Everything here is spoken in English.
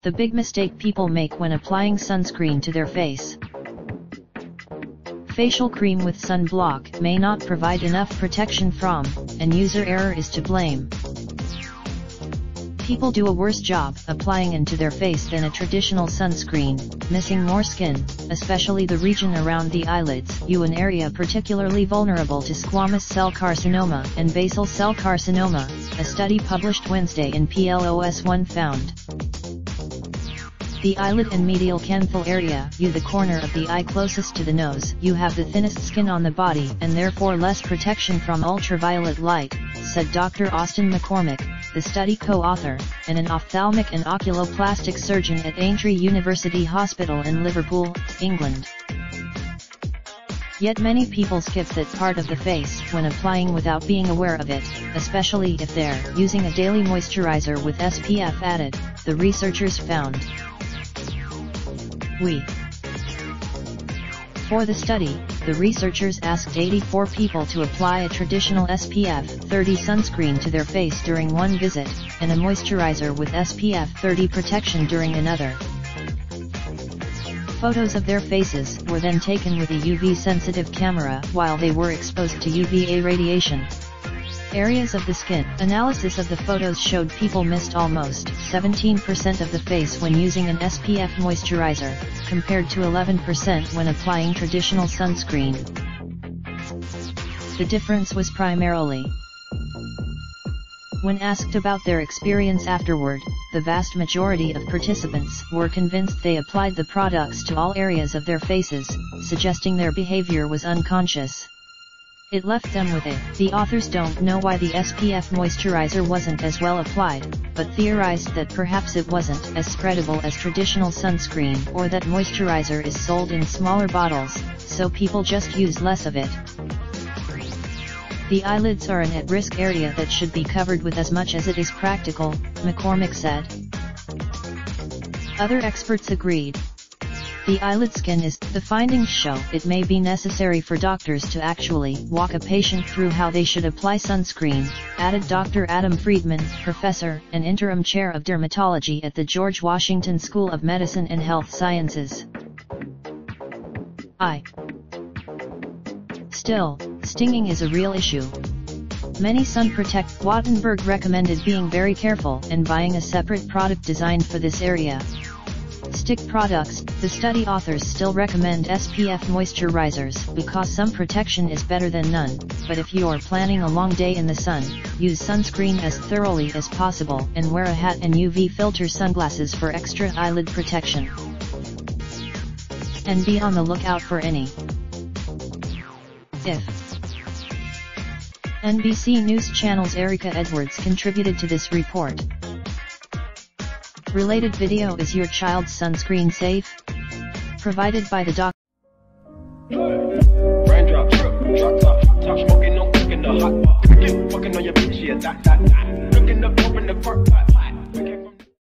The big mistake people make when applying sunscreen to their face. Facial cream with sunblock may not provide enough protection from, and user error is to blame. People do a worse job applying into their face than a traditional sunscreen, missing more skin, especially the region around the eyelids, an area particularly vulnerable to squamous cell carcinoma and basal cell carcinoma, a study published Wednesday in PLOS One found. The eyelid and medial canthal area, the corner of the eye closest to the nose, have the thinnest skin on the body and therefore less protection from ultraviolet light, said Dr. Austin McCormick, the study co-author, and an ophthalmic and oculoplastic surgeon at Aintree University Hospital in Liverpool, England. Yet many people skip that part of the face when applying without being aware of it, especially if they're using a daily moisturizer with SPF added, the researchers found. For the study, the researchers asked 84 people to apply a traditional SPF 30 sunscreen to their face during one visit, and a moisturizer with SPF 30 protection during another. Photos of their faces were then taken with a UV-sensitive camera while they were exposed to UVA radiation. Areas of the skin. Analysis of the photos showed people missed almost 17% of the face when using an SPF moisturizer, compared to 11% when applying traditional sunscreen. The difference was primarily. When asked about their experience afterward, the vast majority of participants were convinced they applied the products to all areas of their faces, suggesting their behavior was unconscious. It left them with a. The authors don't know why the SPF moisturizer wasn't as well applied, but theorized that perhaps it wasn't as spreadable as traditional sunscreen, or that moisturizer is sold in smaller bottles, so people just use less of it. The eyelids are an at-risk area that should be covered with as much as it is practical, McCormick said. Other experts agreed. The eyelid skin is, the findings show, it may be necessary for doctors to actually walk a patient through how they should apply sunscreen, added Dr. Adam Friedman, professor and interim chair of dermatology at the George Washington School of Medicine and Health Sciences. Still, stinging is a real issue. Many sun protect. Wattenberg recommended being very careful and buying a separate product designed for this area. Stick products. The study authors still recommend SPF moisturizers because some protection is better than none, but if you're planning a long day in the sun, use sunscreen as thoroughly as possible and wear a hat and UV filter sunglasses for extra eyelid protection. And be on the lookout for any NBC News Channel's Erica Edwards contributed to this report. Related video. Is your child's sunscreen safe? Provided by the doc. Raindrop, drop top, smoking, no cooking the hot pot. Fucking on your bitch, yeah, that. Looking up, open the park,